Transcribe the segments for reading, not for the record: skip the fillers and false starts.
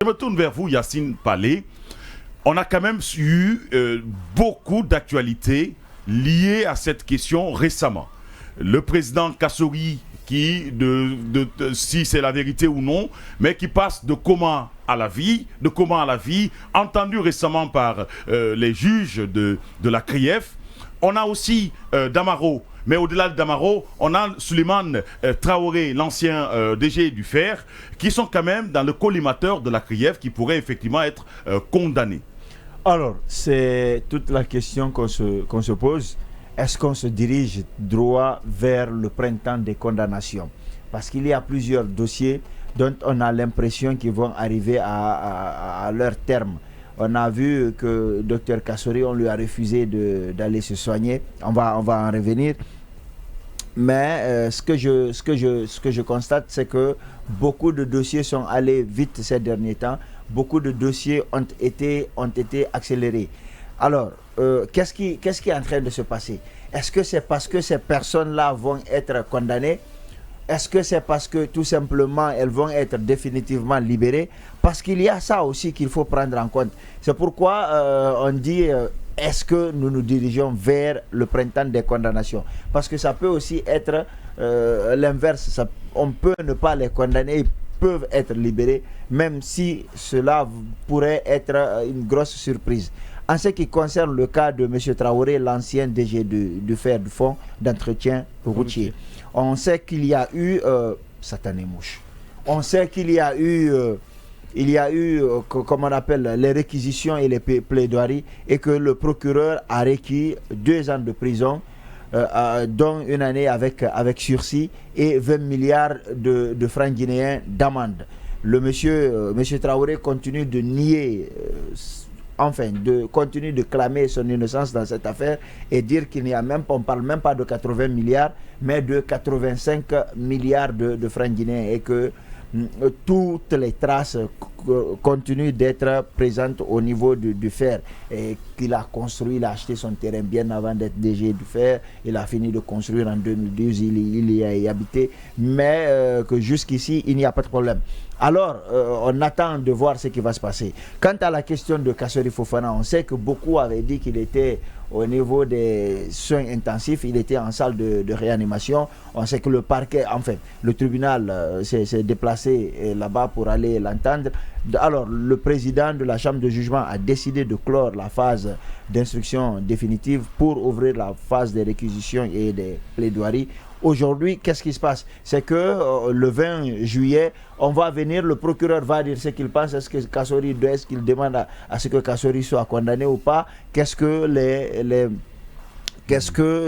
Je me tourne vers vous, Yacine Palé. On a quand même eu beaucoup d'actualités liées à cette question récemment. Le président Kassori, qui, si c'est la vérité ou non, mais qui passe de coma à la vie, entendu récemment par les juges de la CRIEF. On a aussi Damaro, mais au-delà de Damaro, on a Souleymane Traoré, l'ancien DG du FER, qui sont quand même dans le collimateur de la CRIEF, qui pourraient effectivement être condamnés. Alors, c'est toute la question qu'on se pose. Est-ce qu'on se dirige droit vers le printemps des condamnations? Parce qu'il y a plusieurs dossiers dont on a l'impression qu'ils vont arriver à leur terme. On a vu que Dr Kassori, on lui a refusé d'aller se soigner. On va en revenir. Mais ce que je constate, c'est que beaucoup de dossiers sont allés vite ces derniers temps. Beaucoup de dossiers ont été accélérés. Alors, qu'est-ce qui est en train de se passer? Est-ce que c'est parce que ces personnes-là vont être condamnées? Est-ce que c'est parce que tout simplement elles vont être définitivement libérées? Parce qu'il y a ça aussi qu'il faut prendre en compte. C'est pourquoi on dit est-ce que nous nous dirigeons vers le printemps des condamnations? Parce que ça peut aussi être l'inverse. On peut ne pas les condamner, ils peuvent être libérés, même si cela pourrait être une grosse surprise. En ce qui concerne le cas de M. Traoré, l'ancien DG du FER, du Fonds d'entretien routier, on sait qu'il y a eu satané mouche. On sait qu'il y a eu comme on appelle, les réquisitions et les plaidoiries, et que le procureur a requis 2 ans de prison, dont 1 année avec sursis et 20 milliards de francs guinéens d'amende. Le monsieur Traoré continue de nier, continue de clamer son innocence dans cette affaire et dire qu'il n'y a même pas, on ne parle même pas de 80 milliards, mais de 85 milliards de francs guinéens, et que toutes les traces continuent d'être présentes au niveau du FER, et qu'il a construit, il a acheté son terrain bien avant d'être DG du FER, il a fini de construire en 2012, il y a habité, mais que jusqu'ici il n'y a pas de problème. Alors, on attend de voir ce qui va se passer. Quant à la question de Kassori Fofana, on sait que beaucoup avaient dit qu'il était au niveau des soins intensifs, il était en salle de réanimation. On sait que le parquet, enfin, le tribunal s'est déplacé là-bas pour aller l'entendre. Alors, le président de la chambre de jugement a décidé de clore la phase d'instruction définitive pour ouvrir la phase des réquisitions et des plaidoiries. Aujourd'hui, qu'est-ce qui se passe? C'est que le 20 juillet, on va venir, le procureur va dire ce qu'il pense. Est-ce qu'il demande à ce que Kassori soit condamné ou pas? Qu'est-ce que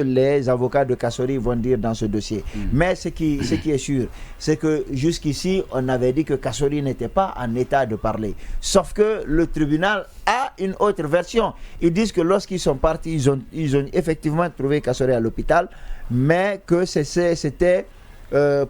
les avocats de Kassori vont dire dans ce dossier? Mais ce qui est sûr, c'est que jusqu'ici, on avait dit que Kassori n'était pas en état de parler. Sauf que le tribunal a une autre version. Ils disent que lorsqu'ils sont partis, ils ont effectivement trouvé Kassori à l'hôpital, mais que c'était dans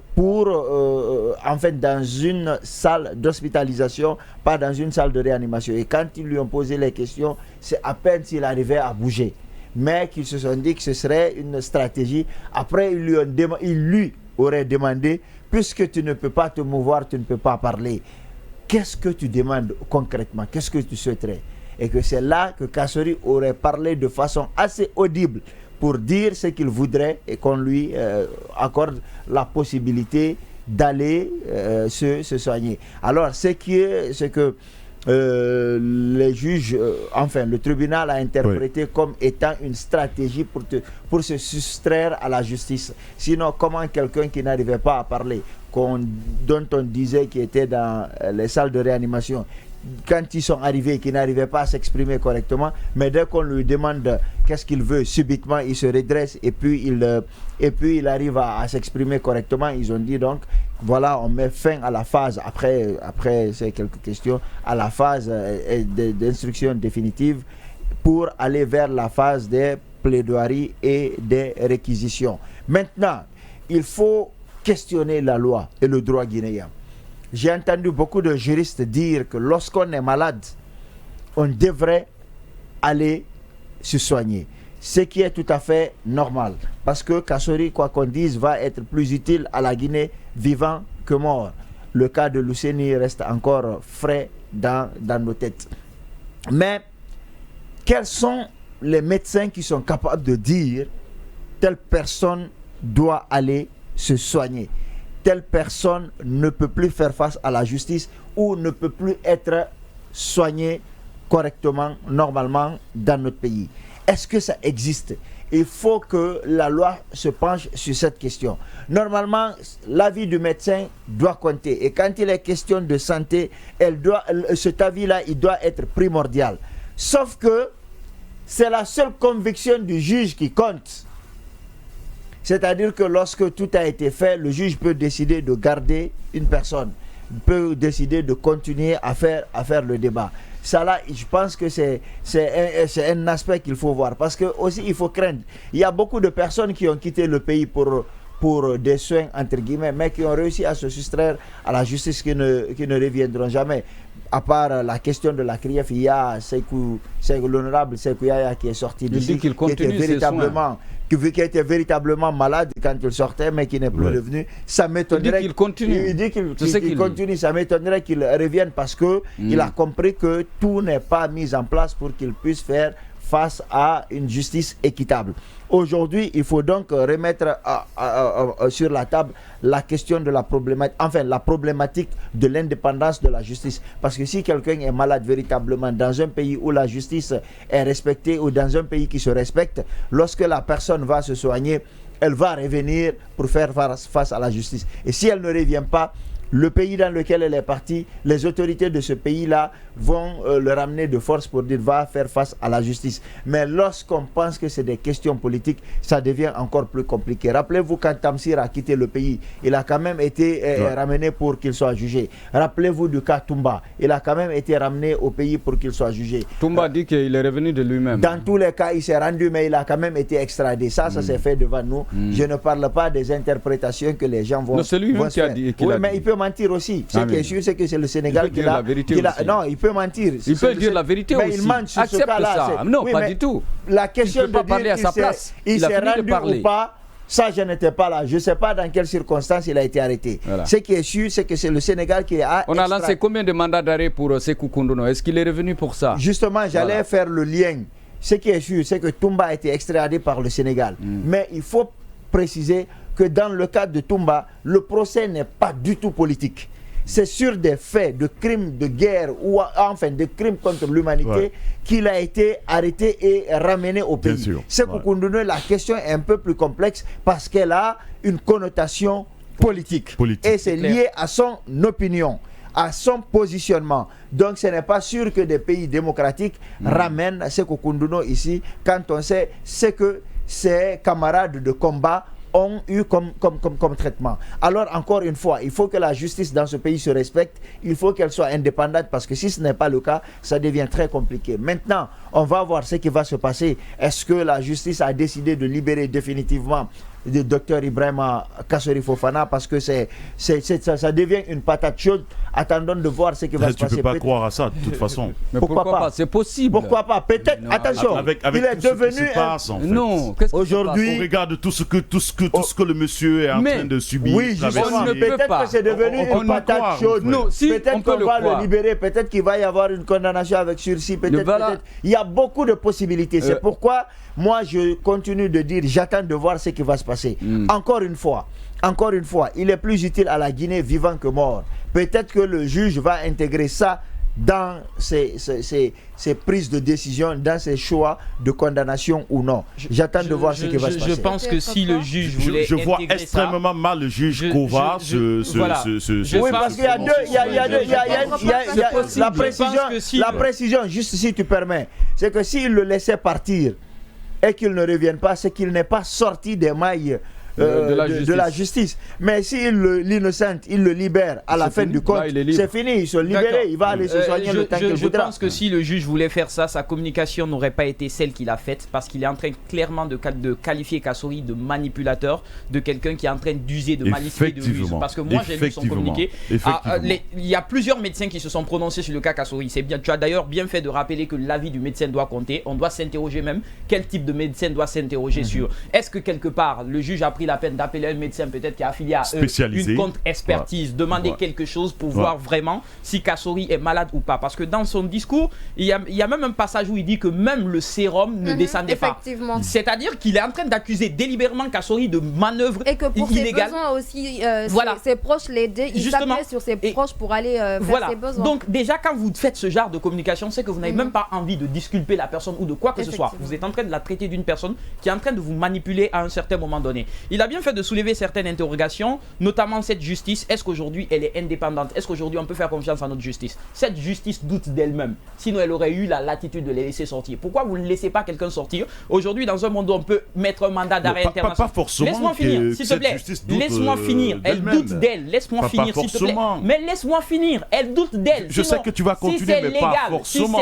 une salle d'hospitalisation, pas dans une salle de réanimation. Et quand ils lui ont posé les questions, c'est à peine s'il arrivait à bouger. Mais qu'ils se sont dit que ce serait une stratégie. Après, ils lui auraient demandé, puisque tu ne peux pas te mouvoir, tu ne peux pas parler, qu'est-ce que tu demandes concrètement? Qu'est-ce que tu souhaiterais? Et que c'est là que Kassori aurait parlé de façon assez audible pour dire ce qu'il voudrait, et qu'on lui accorde la possibilité d'aller se soigner. Alors, c'est que les juges, le tribunal a interprété comme étant une stratégie pour se soustraire à la justice. Sinon, comment quelqu'un qui n'arrivait pas à parler, dont on disait qu'il était dans les salles de réanimation, quand ils sont arrivés, qu'ils n'arrivaient pas à s'exprimer correctement, mais dès qu'on lui demande qu'est-ce qu'il veut, subitement il se redresse et puis il arrive à s'exprimer correctement. Ils ont dit donc, voilà, on met fin à la phase, après ces quelques questions, à la phase d'instruction définitive pour aller vers la phase des plaidoiries et des réquisitions. Maintenant, il faut questionner la loi et le droit guinéen. J'ai entendu beaucoup de juristes dire que lorsqu'on est malade, on devrait aller se soigner. Ce qui est tout à fait normal. Parce que Kassori, quoi qu'on dise, va être plus utile à la Guinée vivant que mort. le cas de Luceni reste encore frais dans nos têtes. Mais quels sont les médecins qui sont capables de dire telle personne doit aller se soigner, telle personne ne peut plus faire face à la justice ou ne peut plus être soignée correctement, normalement dans notre pays? Est-ce que ça existe? Il faut que la loi se penche sur cette question. Normalement, l'avis du médecin doit compter. Et quand il est question de santé, cet avis-là, il doit être primordial. Sauf que c'est la seule conviction du juge qui compte. C'est-à-dire que lorsque tout a été fait, le juge peut décider de garder une personne, peut décider de continuer à faire le débat. Ça là, je pense que c'est un aspect qu'il faut voir. Parce que aussi, il faut craindre. Il y a beaucoup de personnes qui ont quitté le pays pour des soins, entre guillemets, mais qui ont réussi à se soustraire à la justice qui ne reviendront jamais. À part la question de la CRIEF, il y a l'honorable Sekou Yaya qui est sorti d'ici, qui était véritablement malade quand il sortait, mais qui n'est plus revenu. Ça m'étonnerait qu'il continue. Il dit qu'il continue. Ça m'étonnerait qu'il revienne parce qu'il a compris que tout n'est pas mis en place pour qu'il puisse faire face à une justice équitable. Aujourd'hui, il faut donc remettre sur la table la question de la problématique de l'indépendance de la justice. Parce que si quelqu'un est malade véritablement dans un pays où la justice est respectée ou dans un pays qui se respecte, lorsque la personne va se soigner, elle va revenir pour faire face à la justice. Et si elle ne revient pas, le pays dans lequel elle est partie, les autorités de ce pays-là vont le ramener de force pour dire va faire face à la justice. Mais lorsqu'on pense que c'est des questions politiques, ça devient encore plus compliqué. Rappelez-vous quand Tamsir a quitté le pays, il a quand même été ramené pour qu'il soit jugé. Rappelez-vous du cas Toumba, il a quand même été ramené au pays pour qu'il soit jugé. Toumba dit qu'il est revenu de lui-même. Dans tous les cas, il s'est rendu, mais il a quand même été extradé. Ça s'est fait devant nous. Je ne parle pas des interprétations que les gens vont. Non, c'est lui-même qui a dit. Il peut mentir aussi. Ce qui est sûr, c'est que c'est le Sénégal qui l'a. Non, il peut mentir. Il peut dire la vérité aussi. Il ment sur ce cas-là. Non, pas du tout. La question de dire il s'est rendu ou pas, ça je n'étais pas là. Je ne sais pas dans quelles circonstances il a été arrêté. Voilà. Ce qui est sûr, c'est que c'est le Sénégal qui a. On a lancé combien de mandats d'arrêt pour Sekou Koundono? Est-ce qu'il est revenu pour ça? Justement, j'allais faire le lien. Ce qui est sûr, c'est que Toumba a été extradé par le Sénégal. Mais il faut préciser que dans le cas de Toumba, le procès n'est pas du tout politique. C'est sur des faits de crimes de guerre ou enfin de crimes contre l'humanité qu'il a été arrêté et ramené au pays. Sekou Koundono, la question est un peu plus complexe parce qu'elle a une connotation politique. Et c'est lié à son opinion, à son positionnement. Donc ce n'est pas sûr que des pays démocratiques ramènent Sekou Koundono ici quand on sait ce que ses camarades de combat ont eu comme traitement. Alors encore une fois, il faut que la justice dans ce pays se respecte, il faut qu'elle soit indépendante parce que si ce n'est pas le cas, ça devient très compliqué. Maintenant, on va voir ce qui va se passer. Est-ce que la justice a décidé de libérer définitivement le docteur Ibrahima Kassori Fofana parce que ça devient une patate chaude. Attendons de voir ce qui va se passer. Tu ne peux pas croire à ça de toute façon. Mais pourquoi pas? C'est possible. Pourquoi pas? Peut-être. Attention. Avec il est devenu. Non. Aujourd'hui, on regarde tout ce que le monsieur est en train de subir. Oui, justement. Peut-être que c'est devenu une patate chaude. Peut-être qu'on va le libérer. Peut-être qu'il va y avoir une condamnation avec sursis. Peut-être. Il y a beaucoup de possibilités. C'est pourquoi moi je continue de dire j'attends de voir ce qui va se passer. Encore une fois, il est plus utile à la Guinée vivant que mort. Peut-être que le juge va intégrer ça dans ses prises de décision, dans ses choix de condamnation ou non. J'attends de voir ce qui va se passer. Je pense que si le juge voulait je vois extrêmement mal le juge Kova Oui, parce qu'il y a deux, la précision, juste si tu permets, c'est que s'il le laissait partir et qu'il ne revienne pas, c'est qu'il n'est pas sorti des mailles de la justice. Mais s'il l'innocente, il le libère à la fin du compte, c'est fini, il se libère, il va aller se soigner le temps qu'il voudra. Je pense que si le juge voulait faire ça, sa communication n'aurait pas été celle qu'il a faite parce qu'il est en train clairement de qualifier Kassori de manipulateur, de quelqu'un qui est en train d'user, de manipuler, de ruse. Parce que moi j'ai lu son communiqué. Il y a plusieurs médecins qui se sont prononcés sur le cas Kassori. C'est bien. Tu as d'ailleurs bien fait de rappeler que l'avis du médecin doit compter. On doit s'interroger même quel type de médecin doit s'interroger sur est-ce que quelque part le juge a pris pris la peine d'appeler un médecin peut-être qui est affilié à eux, spécialisé, une contre-expertise, demander quelque chose pour voir vraiment si Kassory est malade ou pas. Parce que dans son discours, il y a même un passage où il dit que même le sérum ne descendait pas. C'est-à-dire qu'il est en train d'accuser délibérément Kassory de manœuvre illégale. Et que pour ses besoins aussi, ses proches l'aidaient, il s'appuyait sur ses proches pour aller faire ses besoins. Donc déjà, quand vous faites ce genre de communication, c'est que vous n'avez même pas envie de disculper la personne ou de quoi que ce soit. Vous êtes en train de la traiter d'une personne qui est en train de vous manipuler à un certain moment donné. Il a bien fait de soulever certaines interrogations, notamment cette justice. Est-ce qu'aujourd'hui elle est indépendante? Est-ce qu'aujourd'hui on peut faire confiance à notre justice? Cette justice doute d'elle-même. Sinon elle aurait eu la latitude de les laisser sortir. Pourquoi vous ne laissez pas quelqu'un sortir? Aujourd'hui, dans un monde où on peut mettre un mandat d'arrêt international. Pas forcément. Laisse-moi finir, s'il te plaît. Laisse-moi finir. Elle doute d'elle. Laisse-moi finir, s'il te plaît. Mais laisse-moi finir. Elle doute d'elle. Je sais que tu vas continuer, mais pas forcément.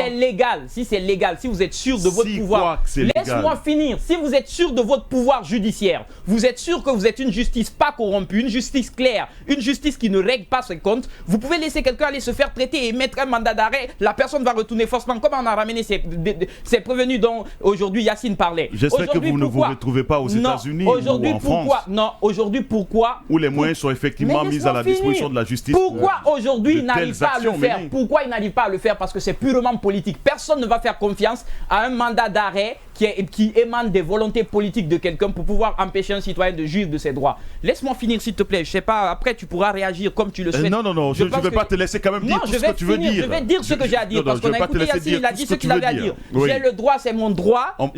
Si c'est légal, si vous êtes sûr de votre pouvoir, laisse-moi finir. Si vous êtes sûr de votre pouvoir judiciaire, vous êtes sûr que vous êtes une justice pas corrompue, une justice claire, une justice qui ne règle pas ses comptes, vous pouvez laisser quelqu'un aller se faire traiter et mettre un mandat d'arrêt. La personne va retourner forcément. Comme on a ramené ces prévenus dont aujourd'hui Yacine parlait. J'espère que vous ne vous retrouvez pas aux États-Unis ou en France. Non, aujourd'hui, pourquoi? Où les moyens sont effectivement mis à la disposition de la justice. Pourquoi aujourd'hui il n'arrive pas à le faire? Pourquoi il n'arrive pas à le faire? Parce que c'est purement politique. Personne ne va faire confiance à un mandat d'arrêt qui émane des volontés politiques de quelqu'un pour pouvoir empêcher un citoyen de jouir de ses droits. Laisse-moi finir, s'il te plaît. Je sais pas, après tu pourras réagir comme tu le souhaites. Non, je ne vais pas te laisser quand même dire tout ce que tu veux dire. Je vais dire ce que j'ai à dire parce qu'on a écouté Yacine, il a dit ce qu'il avait à dire. J'ai le droit, c'est mon droit. On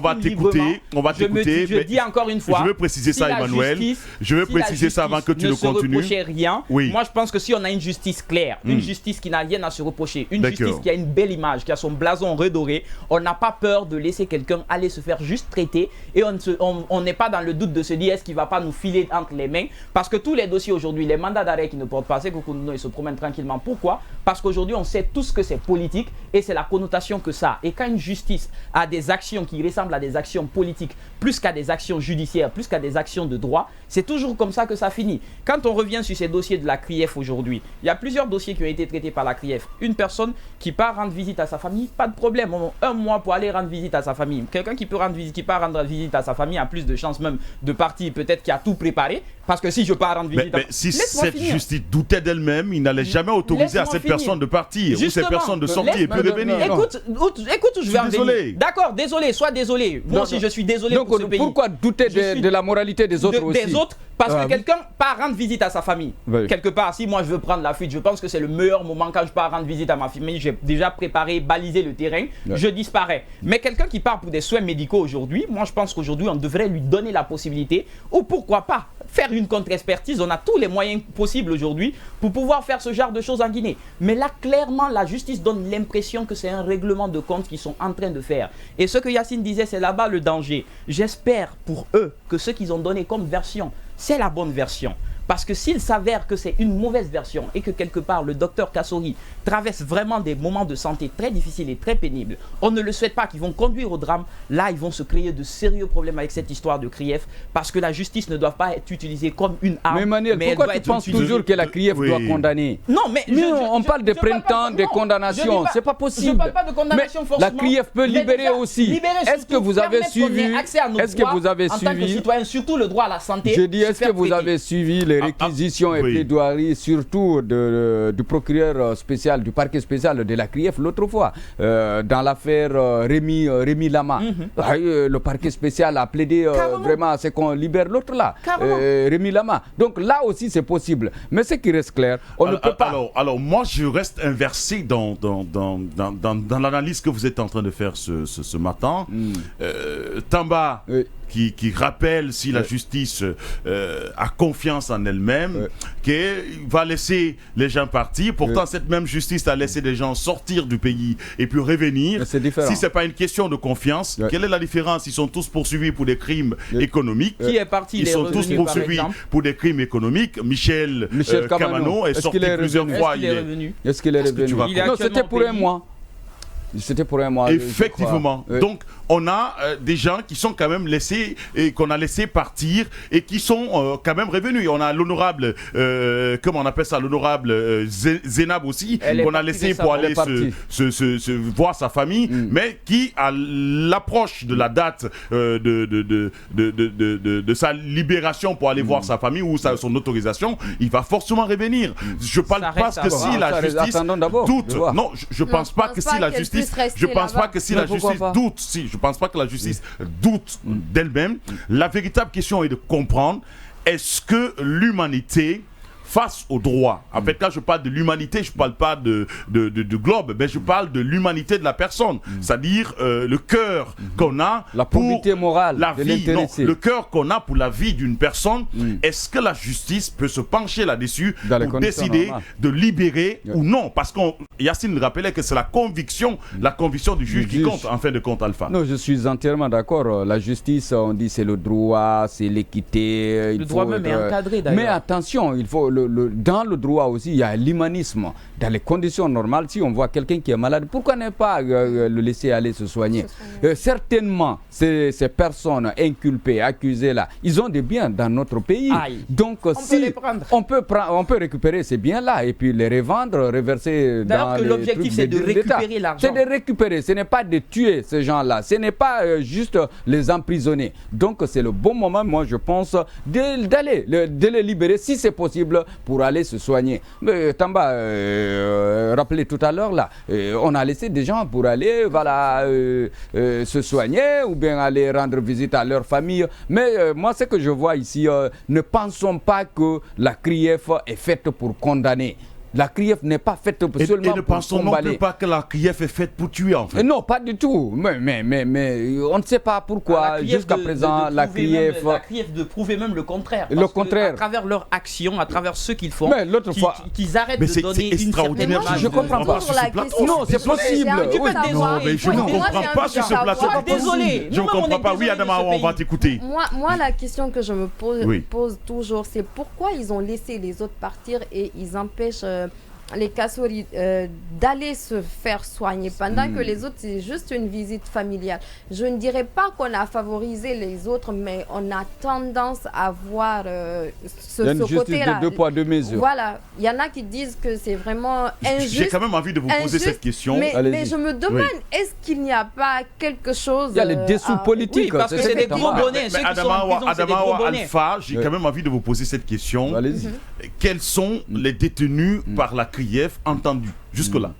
va t'écouter. Je dis encore une fois. Je veux préciser ça, Emmanuel. Je veux préciser ça avant que tu ne continues. Rien. Moi, je pense que si on a une justice claire, une justice qui n'a rien à se reprocher, une justice qui a une belle image, qui a son blason redoré, on n'a pas peur de laisser quelqu'un aller se faire juste traiter et on n'est pas dans le doute de se dire est-ce qu'il va pas nous filer entre les mains, parce que tous les dossiers aujourd'hui, les mandats d'arrêt qui ne portent pas, c'est que ils se promènent tranquillement. Pourquoi? Parce qu'aujourd'hui on sait tous que c'est politique et c'est la connotation que ça a. Et quand une justice a des actions qui ressemblent à des actions politiques plus qu'à des actions judiciaires, plus qu'à des actions de droit, c'est toujours comme ça que ça finit. Quand on revient sur ces dossiers de la CRIEF aujourd'hui, il y a plusieurs dossiers qui ont été traités par la CRIEF. Une personne qui part rendre visite à sa famille, pas de problème, un mois pour aller rendre visite à sa famille. Quelqu'un qui peut rendre visite à sa famille a plus de chances même de partir, peut-être qui a tout préparé, parce que si je pars rendre visite mais si cette justice doutait d'elle-même, il n'allait jamais autoriser à cette personne de partir ou cette personne de sortir et puis revenir. Écoute où je vais en venir. D'accord, désolé, sois désolé. Moi aussi je suis désolé pour ce pays. Pourquoi douter de la moralité des autres aussi? Des autres, parce que quelqu'un part rendre visite à sa famille. Quelque part, si moi je veux prendre la fuite, je pense que c'est le meilleur moment quand je pars rendre visite à ma famille. J'ai déjà préparé, balisé le terrain, je disparais. Mais quelqu'un qui part pour des soins médicaux aujourd'hui, moi je pense qu'aujourd'hui on devrait lui donner la possibilité, ou pourquoi pas faire une contre-expertise. On a tous les moyens possibles aujourd'hui pour pouvoir faire ce genre de choses en Guinée. Mais là, clairement, la justice donne l'impression que c'est un règlement de compte qu'ils sont en train de faire. Et ce que Yacine disait, c'est là-bas le danger. J'espère pour eux que ce qu'ils ont donné comme version, c'est la bonne version. Parce que s'il s'avère que c'est une mauvaise version et que quelque part le docteur Kassory traverse vraiment des moments de santé très difficiles et très pénibles, on ne le souhaite pas, qu'ils vont conduire au drame, là ils vont se créer de sérieux problèmes avec cette histoire de CRIEF, parce que la justice ne doit pas être utilisée comme une arme. Mais Emmanuel, pourquoi tu penses toujours que la CRIEF doit condamner? Non, mais on parle de printemps, de condamnation, c'est pas possible. Je ne parle pas de condamnation forcément. La CRIEF peut libérer aussi. Est-ce que vous avez suivi? Est-ce que vous avez suivi en tant que citoyen, surtout le droit à la santé? Je dis, est-ce que vous avez suivi les réquisitions et plaidoiries, surtout du procureur spécial, du parquet spécial de la CRIEF l'autre fois, dans l'affaire Rémi Lama. Le parquet spécial a plaidé vraiment à ce qu'on libère l'autre là, Rémi Lama. Donc là aussi c'est possible. Mais ce qui reste clair, on ne peut pas. Alors moi je reste inversé dans l'analyse que vous êtes en train de faire ce matin. Tamba. Qui rappelle, si la justice a confiance en elle-même, qu'elle va laisser les gens partir. Pourtant, cette même justice a laissé des gens sortir du pays et puis revenir. Si ce n'est pas une question de confiance, quelle est la différence? Ils sont tous poursuivis pour des crimes économiques. Qui est parti? Ils sont tous poursuivis pour des crimes économiques. Michel Kamano est sorti plusieurs fois. Est-ce qu'il est revenu? Non, c'était pour un mois. C'était pour un mois. Effectivement. Donc, on a des gens qui sont quand même laissés, et qu'on a laissé partir, et qui sont quand même revenus. On a l'honorable, comment on appelle ça, l'honorable Zénab aussi, qu'on a laissé pour aller voir sa famille, mais qui, à l'approche de la date de sa libération pour aller voir sa famille ou son autorisation, il va forcément revenir. Je parle pas que si la justice doute. Non, je pense pas que si la justice, je pense pas que si la justice doute, je pense pas que la justice doute d'elle-même. La véritable question est de comprendre, est-ce que l'humanité face au droit. En fait, quand je parle de l'humanité, je ne parle pas de globe, mais je parle de l'humanité de la personne. C'est-à-dire le cœur qu'on a la probité morale la vie, le cœur qu'on a pour la vie d'une personne. Est-ce que la justice peut se pencher là-dessus pour décider de libérer ou non? Parce que Yacine rappelait que c'est la conviction du juge qui compte, en fin de compte, Alpha. Non, je suis entièrement d'accord. La justice, on dit c'est le droit, c'est l'équité. Le droit même est encadré d'ailleurs. Mais attention, il faut dans le droit aussi, il y a l'humanisme. Dans les conditions normales, si on voit quelqu'un qui est malade, pourquoi ne pas le laisser aller se soigner? Certainement, ces personnes inculpées, accusées là, ils ont des biens dans notre pays. Donc, on peut récupérer ces biens-là et puis les revendre, reverser dans les l'objectif, c'est de récupérer l'argent. C'est de récupérer, ce n'est pas de tuer ces gens-là, ce n'est pas juste les emprisonner. Donc, c'est le bon moment, moi, je pense, de les libérer, si c'est possible, pour aller se soigner. Mais Tamba rappelez tout à l'heure là, on a laissé des gens pour aller se soigner ou bien aller rendre visite à leur famille. Mais moi, ce que je vois ici, ne pensons pas que la CRIEF est faite pour condamner. La CRIEF n'est pas faite seulement pour combattre. Et ne pensons non plus pas que la CRIEF est faite pour tuer, en fait. Non, pas du tout. Mais on ne sait pas pourquoi, jusqu'à présent, la CRIEF... La CRIEF de prouver même le contraire. Le contraire. À travers leur action, à travers ce qu'ils font, qu'ils arrêtent de donner une certaine image. Je ne comprends pas. Non, c'est possible. Non, mais je ne comprends pas sur ce plateau. Désolé. Je ne comprends pas. Oui, Adama, on va t'écouter. Moi, la question que je me pose toujours, c'est pourquoi ils ont laissé les autres partir et ils empêchent les Kassory d'aller se faire soigner pendant que les autres, c'est juste une visite familiale. Je ne dirais pas qu'on a favorisé les autres, mais on a tendance à voir ce côté-là. Il y a une justice de deux poids, deux mesures. Voilà, il y en a qui disent que c'est vraiment injuste. J'ai quand même envie de vous poser cette question. Mais je me demande, est-ce qu'il n'y a pas quelque chose... Il y a les dessous politiques. Oui, parce que c'est des gros bonnets. Adama Alpha, j'ai quand même envie de vous poser cette question. Allez-y. Quels sont les détenus par la CRIEF entendus jusque-là?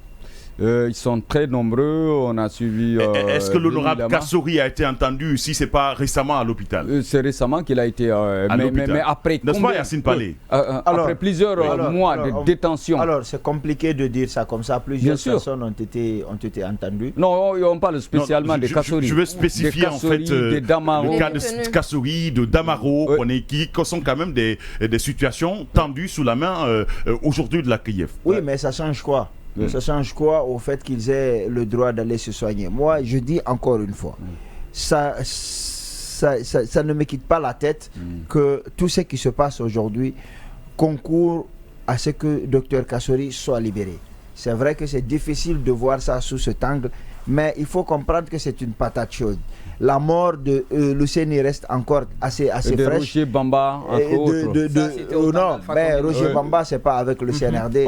Ils sont très nombreux, on a suivi... Est-ce que l'honorable Kassory a été entendu si ce n'est pas récemment à l'hôpital? C'est récemment qu'il a été... mais après n'est-ce pas, Yacine Palé? Après plusieurs mois de détention. Alors, c'est compliqué de dire ça comme ça. Plusieurs personnes ont été entendues. Non, on parle spécialement de Kassory. Je veux spécifier en fait le cas de Kassory, de Damaro, qui sont quand même des situations tendues sous la main aujourd'hui de la CRIEF. Oui, mais ça change quoi? Ça change quoi au fait qu'ils aient le droit d'aller se soigner? Moi, je dis encore une fois, ça ne me quitte pas la tête que tout ce qui se passe aujourd'hui concourt à ce que Dr Kassory soit libéré. C'est vrai que c'est difficile de voir ça sous cet angle, mais il faut comprendre que c'est une patate chaude. La mort de Luceni reste encore assez fraîche. Roger Bamba, non, mais Roger Bamba, c'est pas avec le CNRD.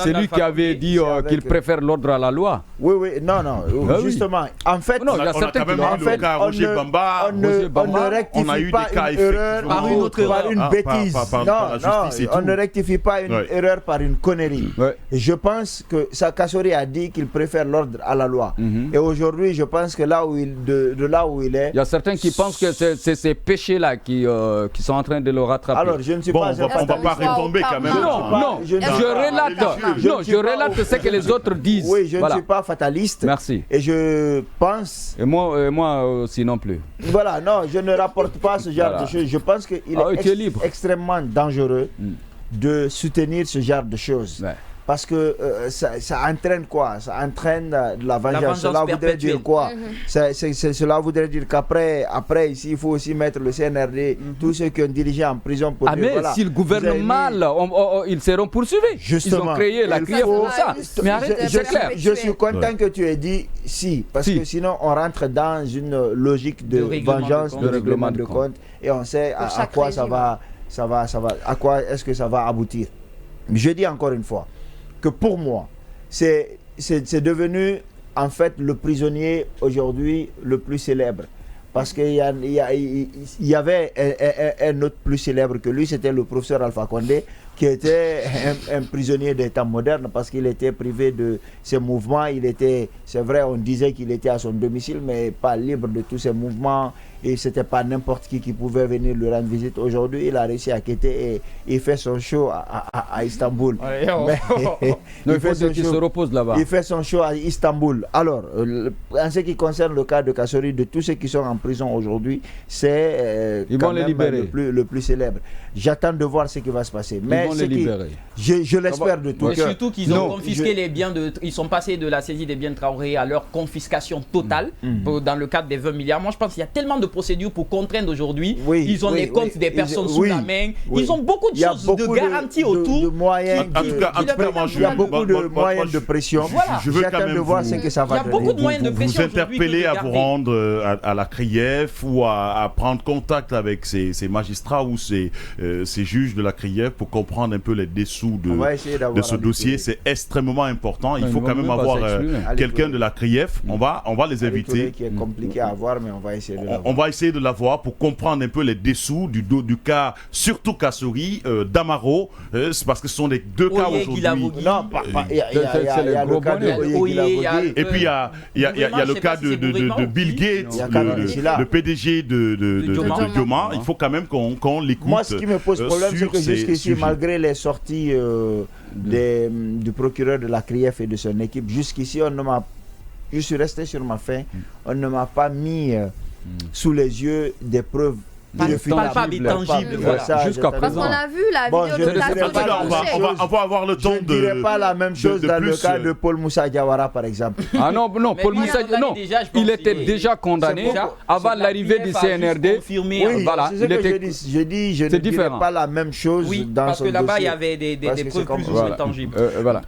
C'est lui qui avait dit qu'il préfère l'ordre à la loi. Oui, non, justement. En fait, on a quand même eu le cas Roger Bamba. On ne rectifie pas une erreur par une bêtise. Non, on ne rectifie pas une erreur par une connerie. Je pense que Kassory a dit qu'il préfère l'ordre à la loi. Et aujourd'hui, je pense que de là où il est... Il y a certains qui pensent que c'est ces péchés-là qui sont en train de le rattraper. Alors, je ne suis pas... on ne va pas retomber quand même. Non, je relate ce que les autres disent. Oui, je ne suis pas fataliste. Merci. Et je pense... Et moi aussi non plus. Voilà, non, je ne rapporte pas ce genre de choses. Je pense qu'il est extrêmement dangereux de soutenir ce genre de choses. parce que ça entraîne quoi? Ça entraîne de la vengeance. Cela voudrait dire quoi? Cela voudrait dire qu'après ici, il faut aussi mettre le CNRD, tous ceux qui ont dirigé en prison pour dire, mais voilà, s'ils gouvernent mal, ils seront poursuivis. Justement, ils ont créé la CRIEF pour ça. Mais arrêtez, c'est clair. Je suis content que tu aies dit si, parce que sinon on rentre dans une logique de vengeance, de règlement de compte, et on sait à quoi à quoi est-ce que ça va aboutir. Je dis encore une fois que pour moi, c'est devenu en fait le prisonnier aujourd'hui le plus célèbre. Parce qu'il y avait un autre plus célèbre que lui, c'était le professeur Alpha Condé, qui était un prisonnier des temps modernes parce qu'il était privé de ses mouvements. C'est vrai, on disait qu'il était à son domicile, mais pas libre de tous ses mouvements. Et c'était pas n'importe qui pouvait venir lui rendre visite. Aujourd'hui, il a réussi à quitter et il fait son show à Istanbul. Il se repose là-bas. Il fait son show à Istanbul. Alors, en ce qui concerne le cas de Kassori, de tous ceux qui sont en prison aujourd'hui, c'est quand même le plus célèbre. J'attends de voir ce qui va se passer. Mais je l'espère de tout cœur. Et surtout qu'ils ont confisqué les biens ils sont passés de la saisie des biens de Traoré à leur confiscation totale dans le cadre des 20 milliards. Moi, je pense qu'il y a tellement de procédures pour contraindre aujourd'hui. Ils ont les comptes des personnes sous la main. Ils ont beaucoup de choses, de garanties autour. De moyens. Il y a beaucoup de moyens de pression. Je veux quand même voir ce que ça va donner. Il y a beaucoup de moyens de pression. Vous interpeller à vous rendre à la CRIEF ou à prendre contact avec ces magistrats ou ces juges de la CRIEF pour comprendre un peu les dessous de ce dossier. C'est extrêmement important. Il faut quand même avoir quelqu'un de la CRIEF. On va les inviter. Qui est compliqué à avoir, mais on va essayer de l'avoir. On va essayer de l'avoir pour comprendre un peu les dessous du cas, surtout Kassori, d'Amaro. C'est parce que ce sont les deux cas aujourd'hui. Non, il y a le cas de Oye. Et puis il y a le cas de Bill Gates, le PDG de Dioma. Il faut quand même qu'on l'écoute. Moi, ce qui me pose problème, c'est que jusqu'ici, malgré les sorties du procureur de la CRIEF et de son équipe, jusqu'ici, je suis resté sur ma faim. On ne m'a pas mis sous les yeux des preuves palpables et tangibles. Jusqu'à présent. Parce qu'on a vu la vidéo de on va avoir le temps de... Je ne dirais pas la même chose dans le cas de Paul Moussa Diawara, par exemple. Ah non, Paul Moussa Diawara, il était déjà condamné avant l'arrivée du CNRD. Voilà, je dis, je ne dirais pas la même chose dans son dossier. Parce que là-bas, il y avait des preuves plus ou moins tangibles. Voilà.